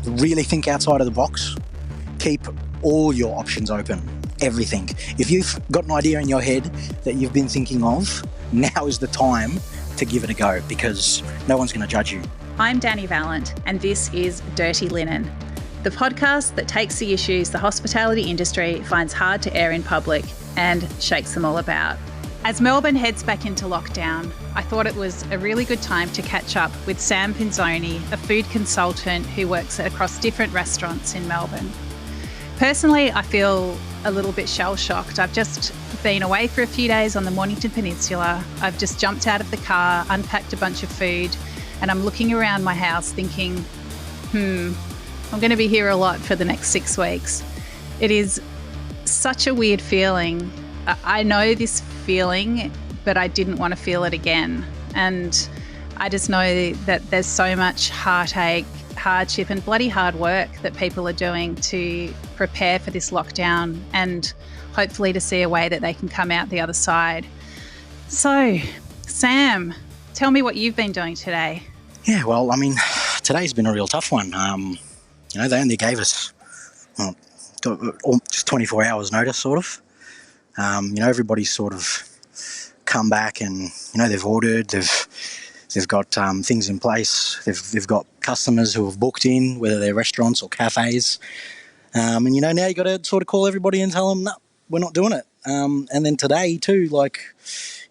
really think outside of the box. Keep all your options open, everything. If you've got an idea in your head that you've been thinking of, now is the time to give it a go, because no one's going to judge you. I'm Dani Valent, and this is Dirty Linen, the podcast that takes the issues the hospitality industry finds hard to air in public and shakes them all about. As Melbourne heads back into lockdown, I thought it was a really good time to catch up with Sam Pinzone, a food consultant who works across different restaurants in Melbourne. Personally, I feel a little bit shell-shocked. I've just been away for a few days on the Mornington Peninsula. I've just jumped out of the car, unpacked a bunch of food, and I'm looking around my house thinking, I'm going to be here a lot for the next 6 weeks. It is such a weird feeling. I know this feeling, but I didn't want to feel it again. And I just know that there's so much heartache, hardship and bloody hard work that people are doing to prepare for this lockdown and hopefully to see a way that they can come out the other side. So, Sam, tell me what you've been doing today. Yeah, well, I mean, today's been a real tough one. They only gave us just 24 hours notice, sort of. Everybody's sort of come back and, they've ordered, they've got things in place. They've got customers who have booked in, whether they're restaurants or cafes. Now you got to sort of call everybody and tell them, no, we're not doing it. And then today too,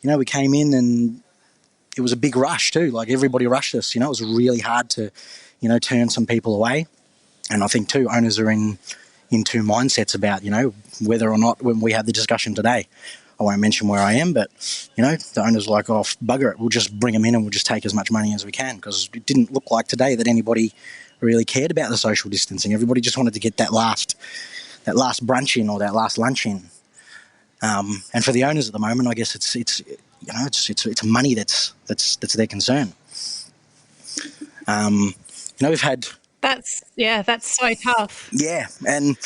we came in and it was a big rush too. Like, everybody rushed us. It was really hard to, turn some people away. And I think too, owners are in two mindsets about, whether or not, when we had the discussion today, I won't mention where I am, but, the owner's like, oh, bugger it, we'll just bring them in and we'll just take as much money as we can, because it didn't look like today that anybody really cared about the social distancing. Everybody just wanted to get that last brunch in or that last lunch in. And for the owners at the moment, I guess it's money that's their concern. We've had... That's so tough. Yeah, and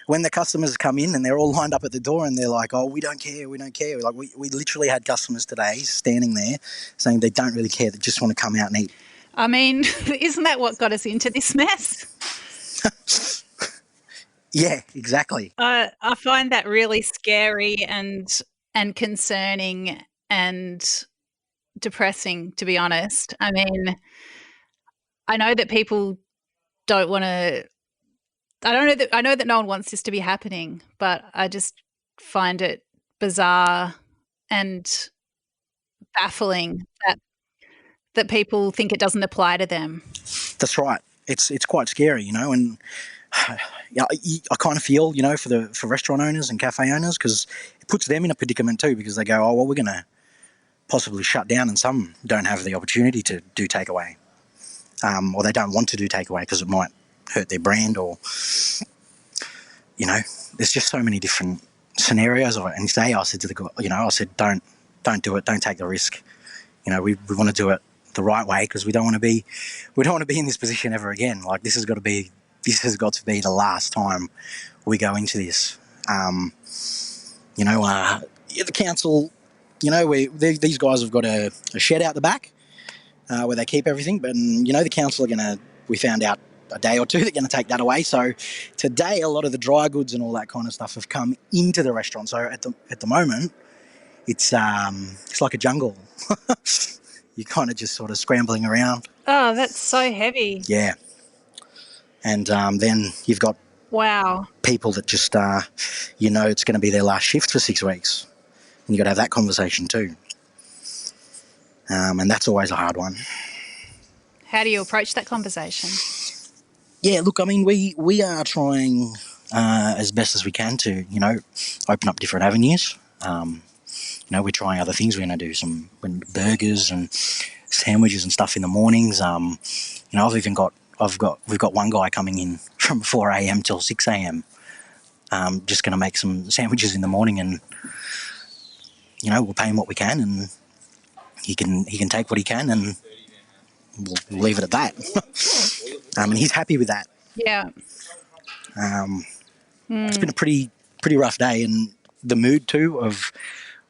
when the customers come in and they're all lined up at the door and they're like, oh, we don't care. Like, we literally had customers today standing there saying they don't really care, they just want to come out and eat. I mean, isn't that what got us into this mess? Yeah, exactly. I find that really scary and concerning and depressing, to be honest. I mean, I know that people don't want to... I know that no one wants this to be happening, but I just find it bizarre and baffling that people think it doesn't apply to them. That's right. It's quite scary, and I kind of feel, for restaurant owners and cafe owners, because it puts them in a predicament too, because they go, oh, well, we're going to possibly shut down, and some don't have the opportunity to do takeaway, or they don't want to do takeaway because it might hurt their brand, or there's just so many different scenarios of it. And today I said to the guy, I said, don't do it, don't take the risk. We want to do it the right way, because we don't want to be in this position ever again. Like, this has got to be the last time we go into this. The council, these guys have got a shed out the back where they keep everything, but the council we found out a day or two, they're going to take that away. So today, a lot of the dry goods and all that kind of stuff have come into the restaurant. So at the moment, it's like a jungle. You're kind of just sort of scrambling around. Oh, that's so heavy. Yeah. And then you've got people that just, it's going to be their last shift for 6 weeks. And you've got to have that conversation too. And that's always a hard one. How do you approach that conversation? Yeah, look, I mean, we are trying as best as we can to, open up different avenues. We're trying other things. We're going to do some burgers and sandwiches and stuff in the mornings. We've got one guy coming in from 4 a.m. till 6 a.m. Just going to make some sandwiches in the morning, and we'll pay him what we can, and he can take what he can, and we'll leave it at that. And he's happy with that. Yeah. It's been a pretty rough day, and the mood too of,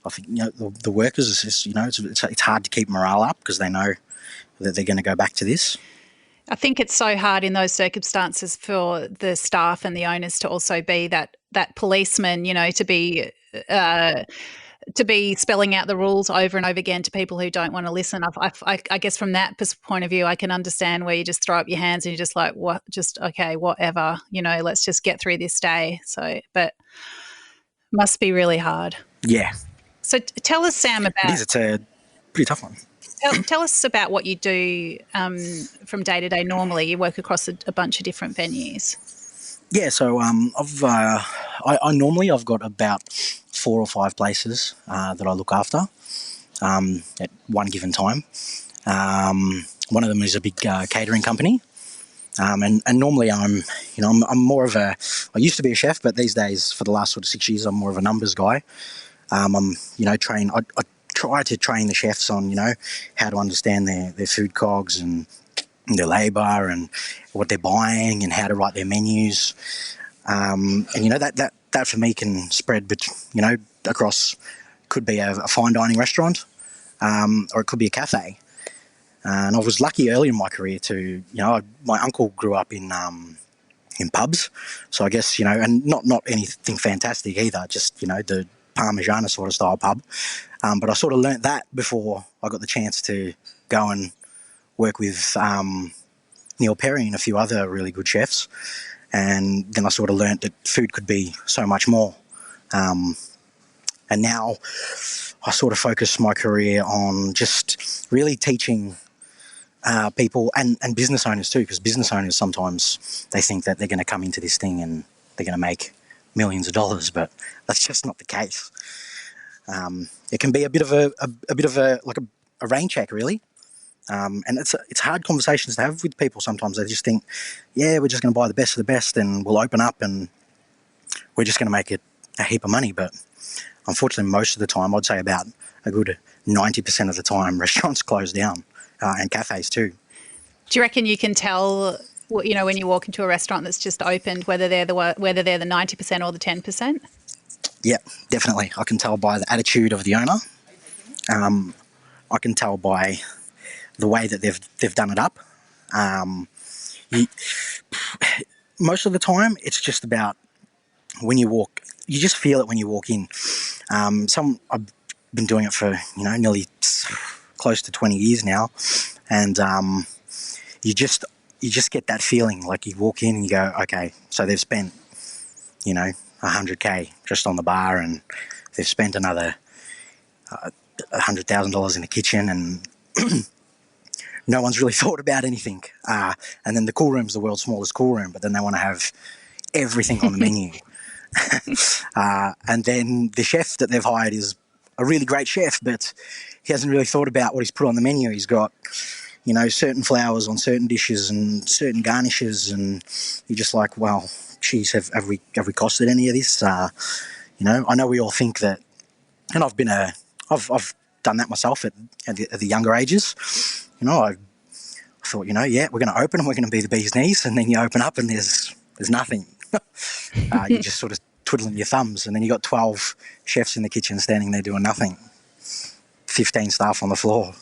I think, the workers is just, it's hard to keep morale up because they know that they're going to go back to this. I think it's so hard in those circumstances for the staff and the owners to also be that policeman, to be spelling out the rules over and over again to people who don't want to listen. I guess from that point of view, I can understand where you just throw up your hands and you're just like, what? Just okay, whatever. Let's just get through this day. So, but must be really hard. Yeah. So tell us, Sam, about. It is. It's a pretty tough one. Tell us about what you do from day to day. Normally, you work across a bunch of different venues. Yeah, so I've got about 4 or 5 places that I look after at one given time. One of them is a big catering company, and normally I'm more of a. I used to be a chef, but these days, for the last sort of 6 years, I'm more of a numbers guy. I'm train. I try to train the chefs on how to understand their food cogs and their labour and what they're buying and how to write their menus. And that for me can spread, across. Could be a fine dining restaurant, or it could be a cafe. And I was lucky early in my career to, my uncle grew up in pubs, so I guess and not anything fantastic either, just the Parmigiana sort of style pub. But I sort of learnt that before I got the chance to go and work with Neil Perry and a few other really good chefs. And then I sort of learnt that food could be so much more. And now I sort of focus my career on just really teaching people and business owners too, because business owners sometimes they think that they're going to come into this thing and they're going to make millions of dollars, but that's just not the case. It can be a bit of a rain check, really. And it's hard conversations to have with people sometimes. They just think, yeah, we're just going to buy the best of the best and we'll open up and we're just going to make it a heap of money. But unfortunately, most of the time, I'd say about a good 90% of the time, restaurants close down, and cafes too. Do you reckon you can tell, when you walk into a restaurant that's just opened, whether they're the 90% or the 10%? Yeah, definitely. I can tell by the attitude of the owner. I can tell by the way that they've done it up. Most of the time, it's just about when you walk. You just feel it when you walk in. I've been doing it for nearly close to 20 years now, and you just get that feeling. Like you walk in and you go, okay, so they've spent $100K just on the bar, and they've spent another $100,000 in the kitchen, and no one's really thought about anything. And then the cool room's the world's smallest cool room, but then they want to have everything on the menu. And then the chef that they've hired is a really great chef, but he hasn't really thought about what he's put on the menu. He's got, certain flowers on certain dishes and certain garnishes, and you're just like, well, geez, have we costed any of this? I know we all think that, and I've done that myself at the younger ages. I thought, yeah, we're going to open and we're going to be the bee's knees, and then you open up and there's nothing. You're just sort of twiddling your thumbs, and then you got 12 chefs in the kitchen standing there doing nothing, 15 staff on the floor.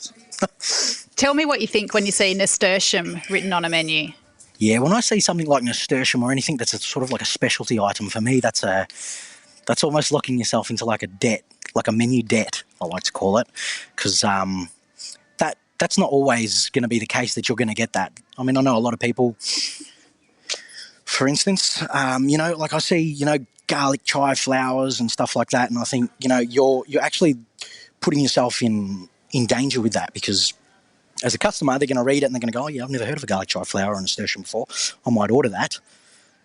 Tell me what you think when you see nasturtium written on a menu. Yeah, when I see something like nasturtium or anything that's sort of like a specialty item, for me, that's almost locking yourself into like a debt, like a menu debt, I like to call it, because that's not always going to be the case that you're going to get that. I mean, I know a lot of people, for instance, like I see, garlic chive flowers and stuff like that, and I think, you're actually putting yourself in danger with that, because as a customer, they're going to read it and they're going to go, oh yeah, I've never heard of a garlic chive flower or a nasturtium before. I might order that.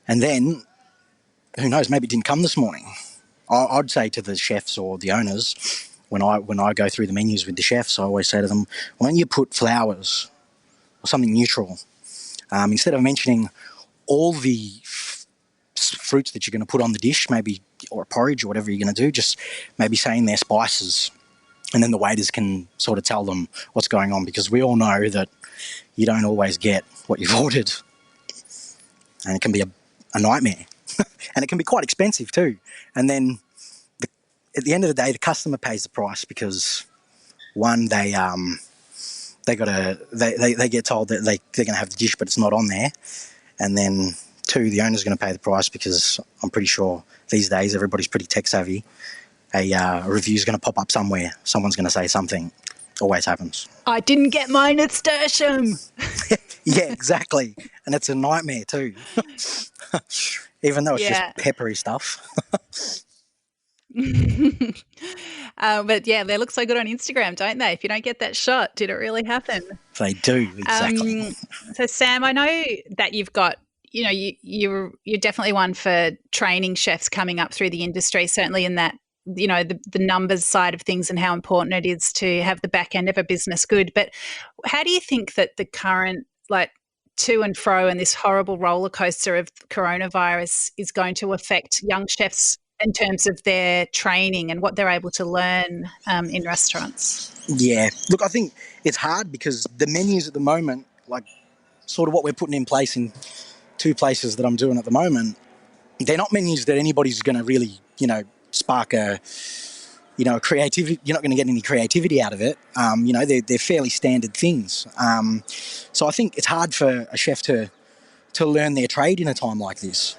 And then, who knows, maybe it didn't come this morning. I'd say to the chefs or the owners, when I go through the menus with the chefs, I always say to them, when you put flowers or something neutral, instead of mentioning all the fruits that you're going to put on the dish, maybe, or a porridge or whatever you're going to do, just maybe saying their spices, and then the waiters can sort of tell them what's going on, because we all know that you don't always get what you've ordered, and it can be a nightmare. And it can be quite expensive too. And then at the end of the day, the customer pays the price, because one, they they get told that they're going to have the dish, but it's not on there, and then two, the owner's going to pay the price because I'm pretty sure these days everybody's pretty tech savvy. A review's going to pop up somewhere. Someone's going to say something. Always happens. I didn't get mine at Stursham. Yeah, exactly. And it's a nightmare too. Even though it's just peppery stuff. But yeah, they look so good on Instagram, don't they? If you don't get that shot, did it really happen? They do, exactly. So Sam, I know that you've got, you're definitely one for training chefs coming up through the industry, certainly in that, the numbers side of things and how important it is to have the back end of a business good. But how do you think that the current to and fro and this horrible roller coaster of coronavirus is going to affect young chefs in terms of their training and what they're able to learn in restaurants? Yeah. Look, I think it's hard because the menus at the moment, sort of what we're putting in place in two places that I'm doing at the moment, they're not menus that anybody's going to really, spark a creativity. You're not going to get any creativity out of it. They're fairly standard things. So I think it's hard for a chef to learn their trade in a time like this.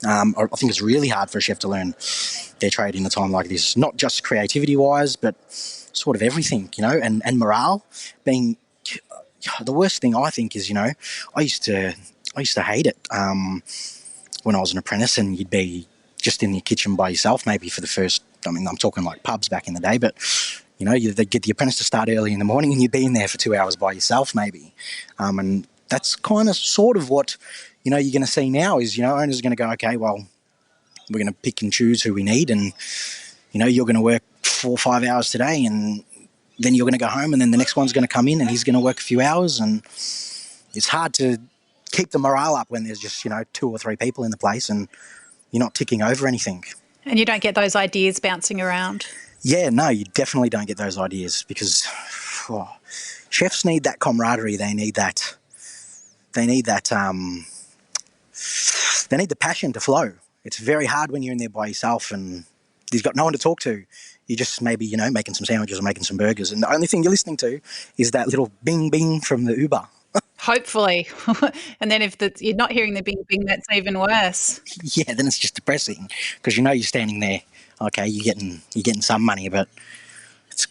I think it's really hard for a chef to learn their trade in a time like this, not just creativity-wise, but sort of everything, and morale being the worst thing. I think is, I used to hate it when I was an apprentice, and you'd be just in your kitchen by yourself, maybe for the first. I mean, I'm talking like pubs back in the day, but they'd get the apprentice to start early in the morning, and you'd be in there for 2 hours by yourself, maybe, and that's kind of sort of what. You're going to see now is, owners are going to go, okay, well, we're going to pick and choose who we need, and, you're going to work 4 or 5 hours today, and then you're going to go home, and then the next one's going to come in and he's going to work a few hours, and it's hard to keep the morale up when there's just, 2 or 3 people in the place and you're not ticking over anything. And you don't get those ideas bouncing around? Yeah, no, you definitely don't get those ideas because chefs need that camaraderie. They need that they need the passion to flow. It's very hard when you're in there by yourself and you've got no one to talk to. You're just maybe, making some sandwiches or making some burgers. And the only thing you're listening to is that little bing, bing from the Uber. Hopefully. And then if you're not hearing the bing, bing, that's even worse. Yeah, then it's just depressing because you're standing there. Okay, you're getting some money, but it's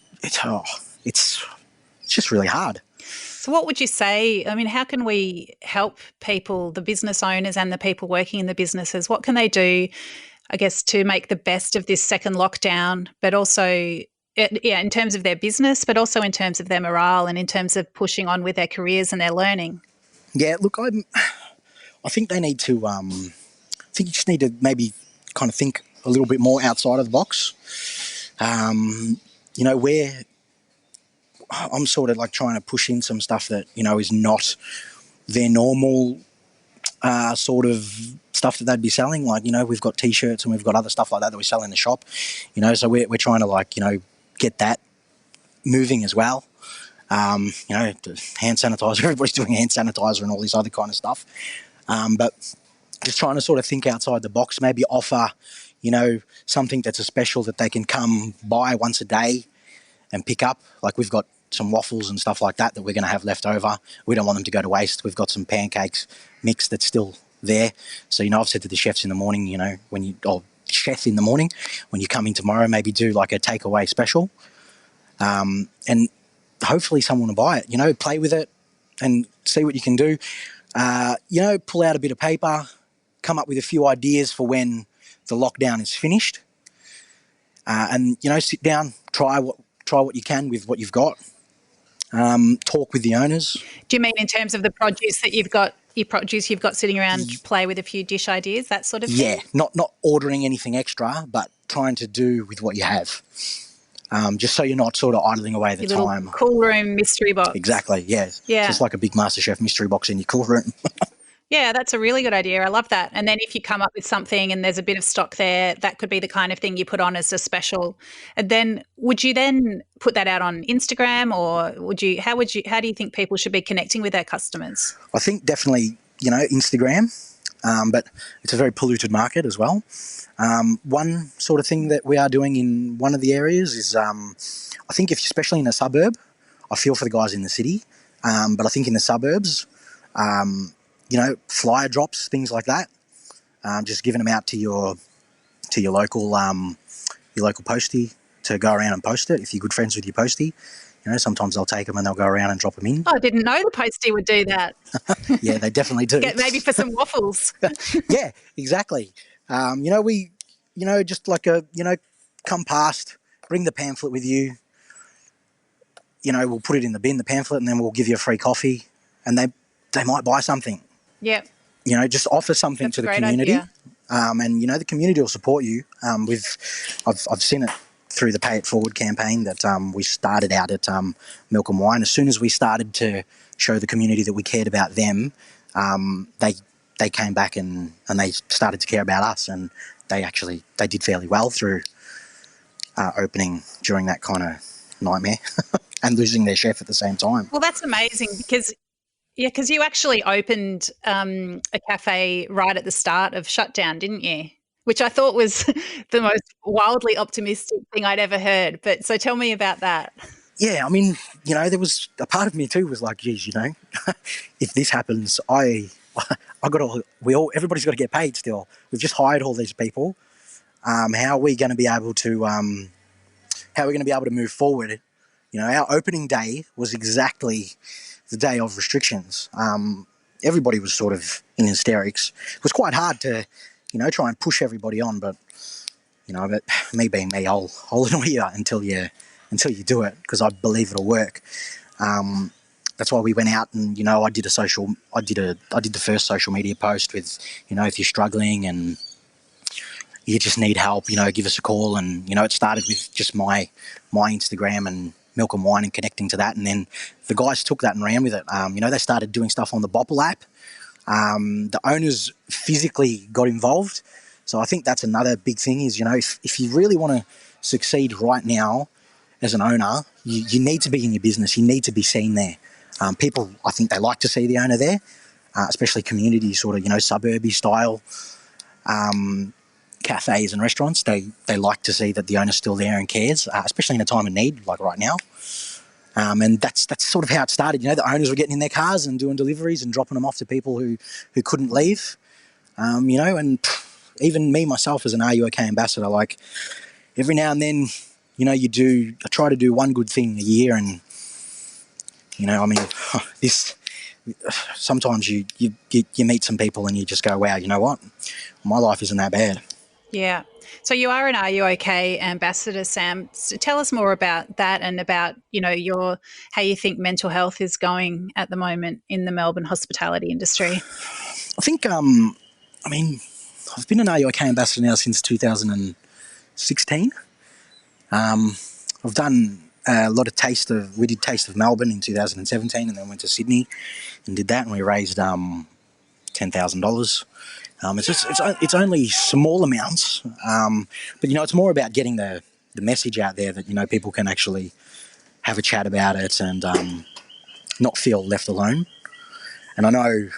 just really hard. So what would you say? I mean, how can we help people, the business owners and the people working in the businesses? What can they do, I guess, to make the best of this second lockdown, but also, in terms of their business, but also in terms of their morale and in terms of pushing on with their careers and their learning? Yeah, look, I think they need to, I think you just need to maybe kind of think a little bit more outside of the box. Where I'm sort of trying to push in some stuff that, is not their normal sort of stuff that they'd be selling. We've got T-shirts and we've got other stuff like that we sell in the shop, so we're trying to get that moving as well. Hand sanitizer, everybody's doing hand sanitizer and all this other kind of stuff. But just trying to sort of think outside the box, maybe offer, something that's a special that they can come buy once a day and pick up. We've got some waffles and stuff like that we're going to have left over. We don't want them to go to waste. We've got some pancakes mix that's still there. So, I've said to the chefs in the morning, chef in the morning, when you come in tomorrow, maybe do a takeaway special. And hopefully someone will buy it, play with it and see what you can do. Pull out a bit of paper, come up with a few ideas for when the lockdown is finished. And, sit down, try what you can with what you've got. Talk with the owners. Do you mean in terms of the produce that you've got sitting around, play with a few dish ideas, that sort of thing? Yeah, not ordering anything extra, but trying to do with what you have. Just so you're not sort of idling away the your time. Little cool room mystery box. Exactly, yeah. Yeah. It's just like a big MasterChef mystery box in your cool room. Yeah, that's a really good idea. I love that. And then if you come up with something and there's a bit of stock there, that could be the kind of thing you put on as a special. And then would you then put that out on Instagram, or how do you think people should be connecting with their customers? I think definitely, Instagram, but it's a very polluted market as well. One sort of thing that we are doing in one of the areas is, I think especially in a suburb, I feel for the guys in the city, but I think in the suburbs, flyer drops, things like that, just giving them out to your local postie to go around and post it. If you're good friends with your postie, sometimes they'll take them and they'll go around and drop them in. Oh, I didn't know the postie would do that. Yeah, they definitely do. Get maybe for some waffles. Yeah, exactly. Come past, bring the pamphlet with you. We'll put it in the bin, the pamphlet, and then we'll give you a free coffee, and they might buy something. Yeah. Just offer something That's to the a great community. idea. And the community will support you. I've seen it through the Pay It Forward campaign that we started out at Milk and Wine. As soon as we started to show the community that we cared about them, they came back and they started to care about us, and they did fairly well through opening during that kind of nightmare and losing their chef at the same time. Well, that's amazing because you actually opened a cafe right at the start of shutdown, didn't you? Which I thought was the most wildly optimistic thing I'd ever heard. But so tell me about that. Yeah, I mean, there was a part of me too was like, geez, if this happens, everybody's got to get paid still. We've just hired all these people. How are we going to be able to move forward? Our opening day was exactly the day of restrictions. Everybody was sort of in hysterics. It was quite hard to, try and push everybody on, but me being me, I'll annoy you until you do it, because I believe it'll work. That's why we went out and, I did the first social media post with, if you're struggling and you just need help, give us a call. And, it started with just my Instagram and Milk and Wine and connecting to that. And then the guys took that and ran with it. They started doing stuff on the Bopple app. The owners physically got involved. So I think that's another big thing is, if you really want to succeed right now as an owner, you need to be in your business. You need to be seen there. People, I think they like to see the owner there, especially community sort of, suburby style cafes and restaurants. They like to see that the owner's still there and cares, especially in a time of need like right now. And that's sort of how it started. The owners were getting in their cars and doing deliveries and dropping them off to people who couldn't leave. And even me, myself, as an Are You OK ambassador, like every now and then, I try to do one good thing a year. And, sometimes you meet some people and you just go, wow, you know what? My life isn't that bad. Yeah. So you are an Are You OK ambassador, Sam. So tell us more about that and about, how you think mental health is going at the moment in the Melbourne hospitality industry. I think, I've been an Are You OK ambassador now since 2016. I've done a lot of we did Taste of Melbourne in 2017 and then went to Sydney and did that, and we raised $10,000. It's only small amounts, but it's more about getting the message out there that people can actually have a chat about it and not feel left alone. And I know,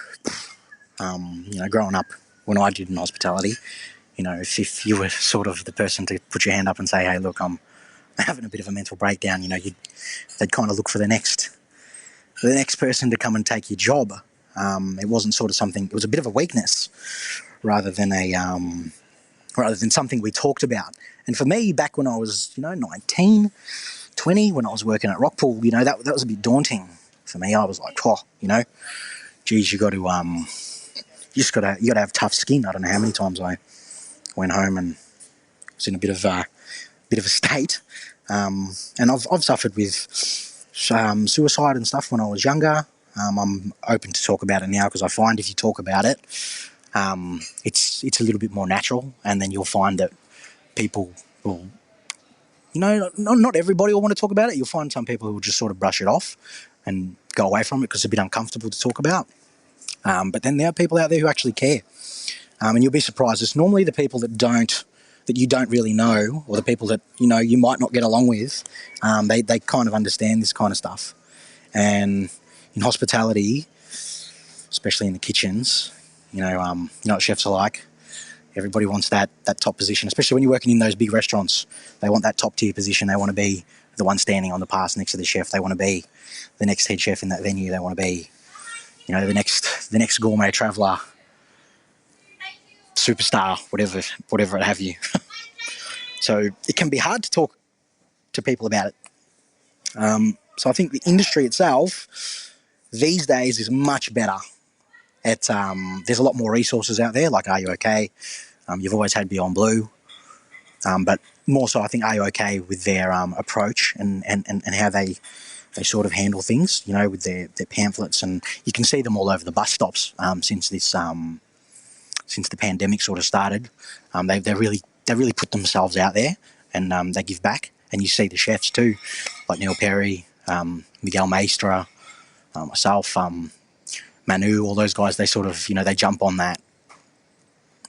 growing up when I did in hospitality, if you were sort of the person to put your hand up and say, hey, look, I'm having a bit of a mental breakdown, they'd kind of look for the next person to come and take your job. It wasn't sort of something. It was a bit of a weakness rather than something we talked about. And for me, back when I was 19, 20, when I was working at Rockpool, that was a bit daunting for me. I was like, geez, you got to have tough skin. I don't know how many times I went home and was in a bit of a state. And I've suffered with suicide and stuff when I was younger. I'm open to talk about it now because I find if you talk about it, it's a little bit more natural, and then you'll find that people will, not everybody will want to talk about it. You'll find some people who will just sort of brush it off and go away from it because it's a bit uncomfortable to talk about. But then there are people out there who actually care, and you'll be surprised. It's normally the people that you don't really know, or the people that you might not get along with. They kind of understand this kind of stuff, and in hospitality, especially in the kitchens, what chefs are like. Everybody wants that top position, especially when you're working in those big restaurants. They want that top tier position. They want to be the one standing on the pass next to the chef. They want to be the next head chef in that venue. They want to be, the next gourmet traveller, superstar, whatever it have you. So it can be hard to talk to people about it. So I think the industry itself these days is much better. There's a lot more resources out there, like Are You OK? You've always had Beyond Blue, but more so I think Are You OK with their approach and how they sort of handle things, with their pamphlets, and you can see them all over the bus stops since the pandemic sort of started. They really put themselves out there, and they give back. And you see the chefs too, like Neil Perry, Miguel Maestra, myself, Manu, all those guys. They sort of, they jump on that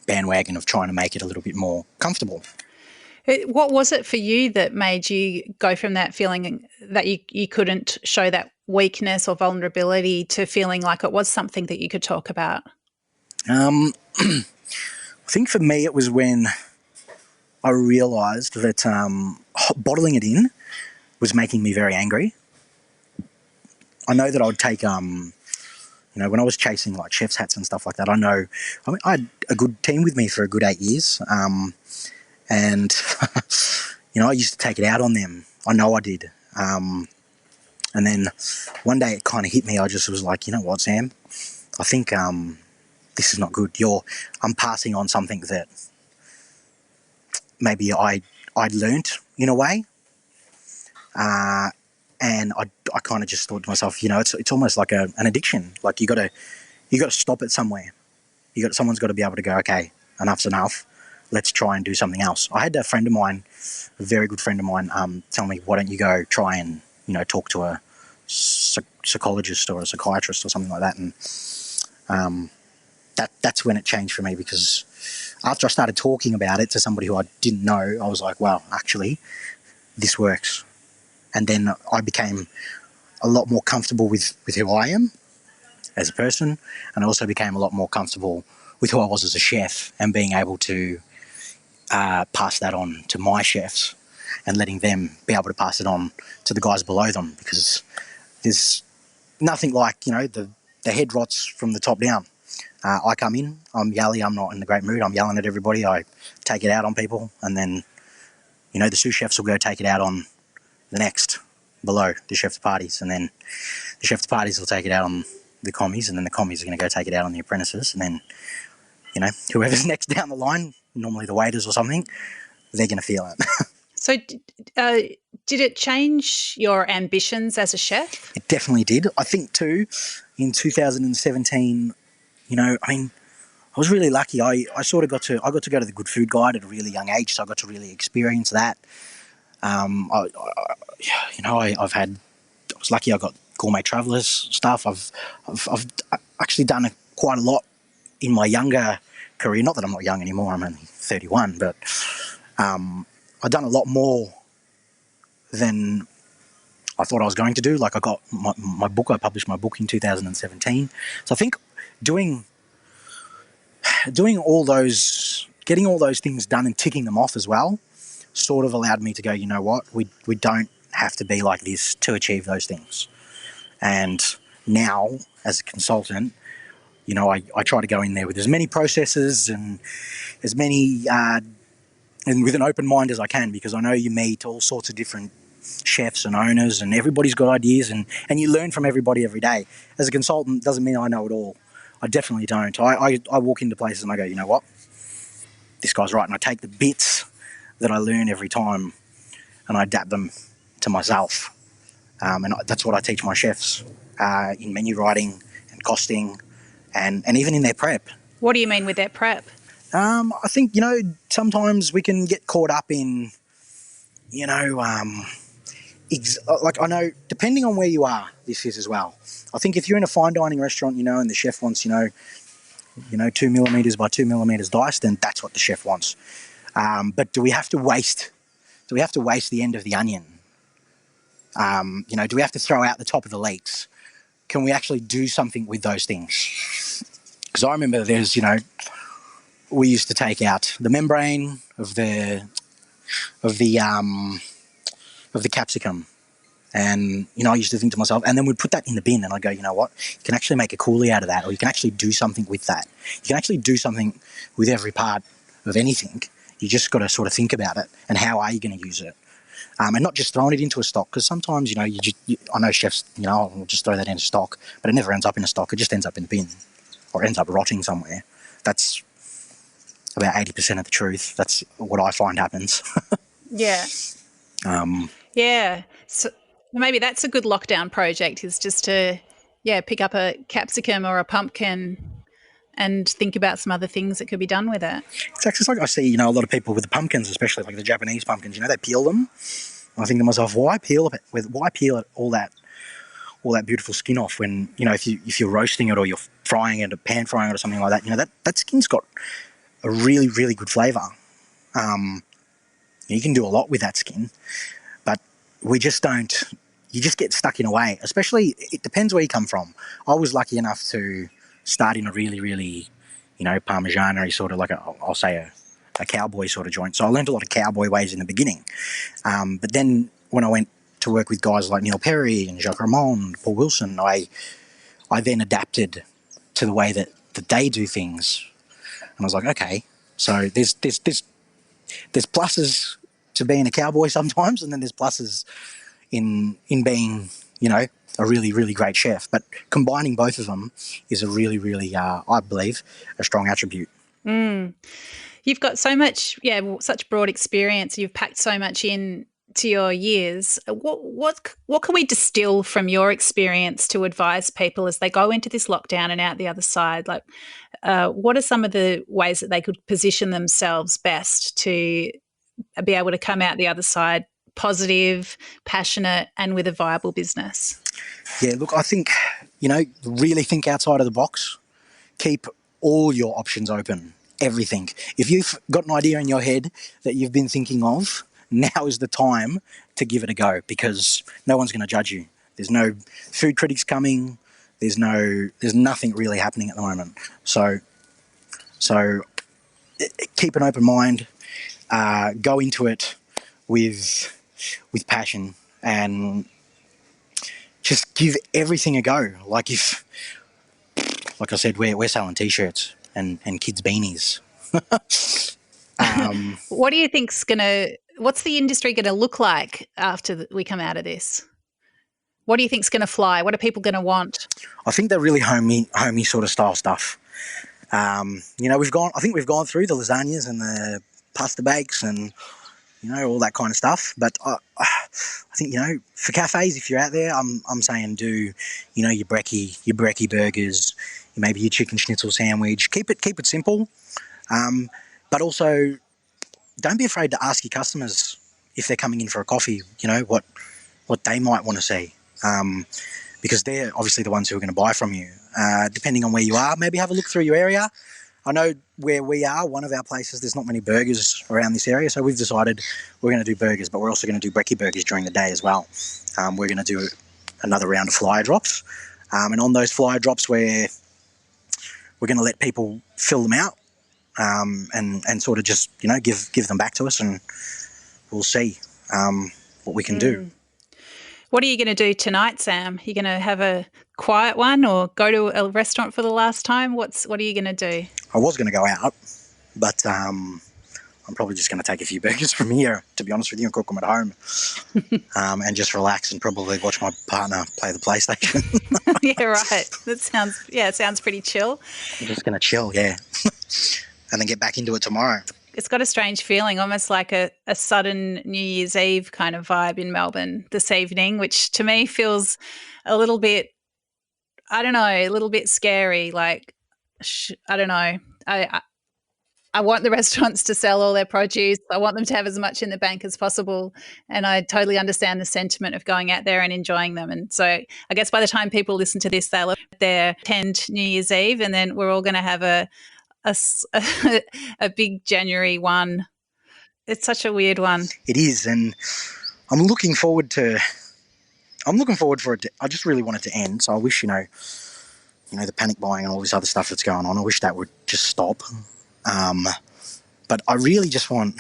bandwagon of trying to make it a little bit more comfortable. What was it for you that made you go from that feeling that you couldn't show that weakness or vulnerability to feeling like it was something that you could talk about? I think for me it was when I realised that bottling it in was making me very angry. I know that I would take, when I was chasing like chef's hats and stuff like that, I had a good team with me for a good 8 years. And, I used to take it out on them. I know I did. And then one day it kind of hit me. I just was like, you know what, Sam? I think this is not good. I'm passing on something that maybe I'd learnt in a way. And I kind of just thought to myself, it's almost like an addiction. Like you got to stop it somewhere. Someone's got to be able to go, okay, enough's enough. Let's try and do something else. I had a friend of mine, a very good friend of mine, tell me, why don't you go try and, talk to a psychologist or a psychiatrist or something like that. And that's when it changed for me, because after I started talking about it to somebody who I didn't know, I was like, wow, actually, this works. And then I became a lot more comfortable with who I am as a person, and I also became a lot more comfortable with who I was as a chef, and being able to pass that on to my chefs and letting them be able to pass it on to the guys below them, because there's nothing like, the head rots from the top down. I come in, I'm yelly, I'm not in a great mood, I'm yelling at everybody, I take it out on people, and then, the sous chefs will go take it out on the next below, the chef de parties, and then the chef de parties will take it out on the commies, and then the commies are going to go take it out on the apprentices, and then, whoever's next down the line, normally the waiters or something, they're going to feel it. So did it change your ambitions as a chef? It definitely did. I think too, in 2017, I was really lucky. I got to go to the Good Food Guide at a really young age, so I got to really experience that. I was lucky. I got Gourmet Travellers stuff. I've actually done quite a lot in my younger career. Not that I'm not young anymore. I'm only 31, but I've done a lot more than I thought I was going to do. Like I got my book. I published my book in 2017. So I think doing all those, getting all those things done and ticking them off as well, sort of allowed me to go, you know what, we don't have to be like this to achieve those things. And now, as a consultant, I try to go in there with as many processes and as many, and with an open mind as I can, because I know you meet all sorts of different chefs and owners, and everybody's got ideas, and you learn from everybody every day. As a consultant, doesn't mean I know it all. I definitely don't. I walk into places and I go, you know what, this guy's right, and I take the bits that I learn every time and I adapt them to myself. And that's what I teach my chefs in menu writing and costing and even in their prep. What do you mean with their prep? I think, sometimes we can get caught up in, like I know, depending on where you are, this is as well. I think if you're in a fine dining restaurant, and the chef wants, 2 millimeters by 2 millimeters diced, then that's what the chef wants. But do we have to waste the end of the onion? Do we have to throw out the top of the leeks? Can we actually do something with those things? Because I remember we used to take out the membrane of the of the capsicum. And, I used to think to myself, and then we'd put that in the bin and I'd go, you know what, you can actually make a coolie out of that, or you can actually do something with that. You can actually do something with every part of anything. You just got to sort of think about it and how are you going to use it. And not just throwing it into a stock, because sometimes, I know chefs, will just throw that into stock, but it never ends up in a stock. It just ends up in the bin or ends up rotting somewhere. That's about 80% of the truth. That's what I find happens. Yeah. Yeah. So maybe that's a good lockdown project, is just to, pick up a capsicum or a pumpkin and think about some other things that could be done with it. It's actually like I see, a lot of people with the pumpkins, especially like the Japanese pumpkins, they peel them. And I think to myself, why peel it? Why peel it all that beautiful skin off when, if you're roasting it or you're frying it or pan frying it or something like that, that skin's got a really, really good flavour. You can do a lot with that skin, but we just don't. You just get stuck in a way. Especially, it depends where you come from. I was lucky enough to start in a really, really, Parmigiano sort of like I'll say a cowboy sort of joint. So I learned a lot of cowboy ways in the beginning. But then when I went to work with guys like Neil Perry and Jacques Ramon, Paul Wilson, I then adapted to the way that they do things. And I was like, okay, so there's pluses to being a cowboy sometimes, and then there's pluses in being, a really, really great chef. But combining both of them is a really, really, I believe, a strong attribute. You've got so much, such broad experience. You've packed so much in to your years. What can we distill from your experience to advise people as they go into this lockdown and out the other side? Like, what are some of the ways that they could position themselves best to be able to come out the other side positive, passionate, and with a viable business? Yeah, look, I think, really think outside of the box. Keep all your options open, everything. If you've got an idea in your head that you've been thinking of, now is the time to give it a go, because no one's going to judge you. There's no food critics coming. There's nothing really happening at the moment. So keep an open mind. Go into it with passion and just give everything a go. Like I said, we're selling t-shirts and kids' beanies. What do you think's what's the industry going to look like after we come out of this? What do you think's going to fly? What are people going to want? I think they're really homey sort of style stuff. I think we've gone through the lasagnas and the pasta bakes and, all that kind of stuff. But I think, for cafes, if you're out there, I'm saying do, your brekkie burgers, maybe your chicken schnitzel sandwich. Keep it simple. But also, don't be afraid to ask your customers if they're coming in for a coffee, what they might want to see. Because they're obviously the ones who are going to buy from you. Depending on where you are, maybe have a look through your area. I know where we are, one of our places, there's not many burgers around this area, so we've decided we're going to do burgers, but we're also going to do brekkie burgers during the day as well. We're going to do another round of flyer drops. And on those flyer drops, we're going to let people fill them out and sort of just, give them back to us, and we'll see what we can do. What are you going to do tonight, Sam? Are you going to have a quiet one or go to a restaurant for the last time? What are you going to do? I was going to go out, but I'm probably just going to take a few burgers from here, to be honest with you, and cook them at home and just relax and probably watch my partner play the PlayStation. Yeah, right. It sounds pretty chill. I'm just going to chill, yeah, and then get back into it tomorrow. It's got a strange feeling, almost like a sudden New Year's Eve kind of vibe in Melbourne this evening, which to me feels a little bit, a little bit scary. Like, I don't know. I want the restaurants to sell all their produce. I want them to have as much in the bank as possible. And I totally understand the sentiment of going out there and enjoying them. And so I guess by the time people listen to this, they'll attend New Year's Eve, and then we're all going to have a big January one. It's such a weird one. It is, and I'm looking forward for it. I just really want it to end. So I wish, the panic buying and all this other stuff that's going on, I wish that would just stop. But I really just I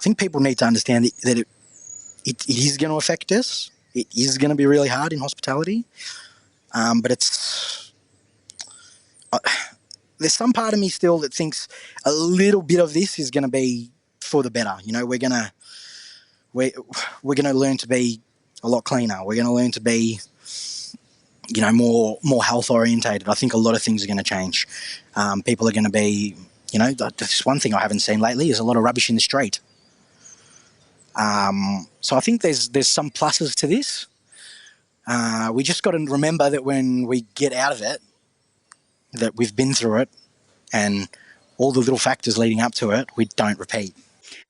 think people need to understand that it is going to affect us. It is going to be really hard in hospitality. But there's some part of me still that thinks a little bit of this is going to be for the better. We're going to learn to be a lot cleaner. We're going to learn to be, more health orientated. I think a lot of things are going to change. People are going to be, that's one thing I haven't seen lately is a lot of rubbish in the street. So I think there's some pluses to this. We just got to remember that when we get out of it, that we've been through it, and all the little factors leading up to it, we don't repeat.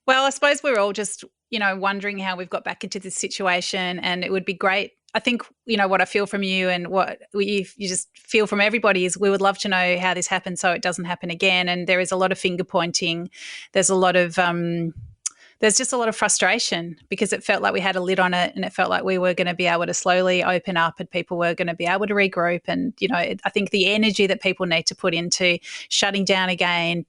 Well, I suppose we're all just, wondering how we've got back into this situation, and it would be great. I think, what I feel from you and what you just feel from everybody is we would love to know how this happened so it doesn't happen again. And there is a lot of finger pointing. There's a lot of there's just a lot of frustration because it felt like we had a lid on it, and it felt like we were going to be able to slowly open up and people were going to be able to regroup. And, I think the energy that people need to put into shutting down again,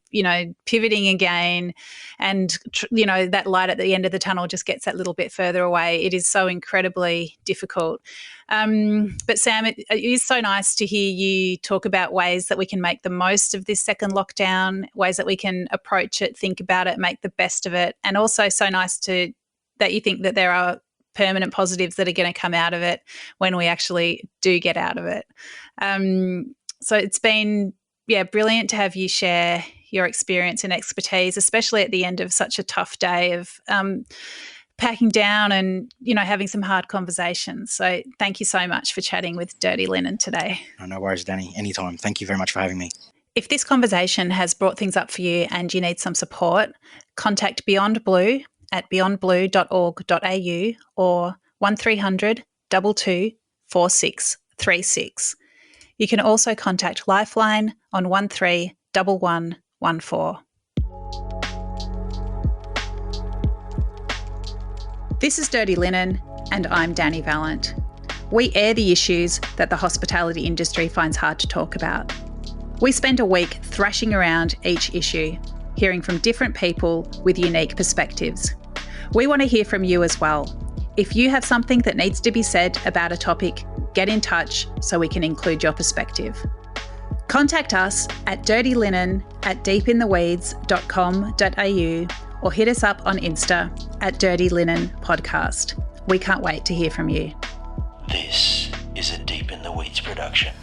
pivoting again, and, that light at the end of the tunnel just gets that little bit further away. It is so incredibly difficult. But Sam, it is so nice to hear you talk about ways that we can make the most of this second lockdown, ways that we can approach it, think about it, make the best of it. And also so nice that you think that there are permanent positives that are going to come out of it when we actually do get out of it. So it's been, brilliant to have you share your experience and expertise, especially at the end of such a tough day of packing down and, having some hard conversations. So thank you so much for chatting with Dirty Linen today. No worries, Dani. Anytime. Thank you very much for having me. If this conversation has brought things up for you and you need some support, contact Beyond Blue at beyondblue.org.au or 1300 22 4636. You can also contact Lifeline on 131114. This is Dirty Linen, and I'm Dani Valent. We air the issues that the hospitality industry finds hard to talk about. We spend a week thrashing around each issue, hearing from different people with unique perspectives. We want to hear from you as well. If you have something that needs to be said about a topic, get in touch so we can include your perspective. Contact us at dirtylinen@deepintheweeds.com.au or hit us up on Insta at Dirty Linen Podcast. We can't wait to hear from you. This is a Deep in the Weeds production.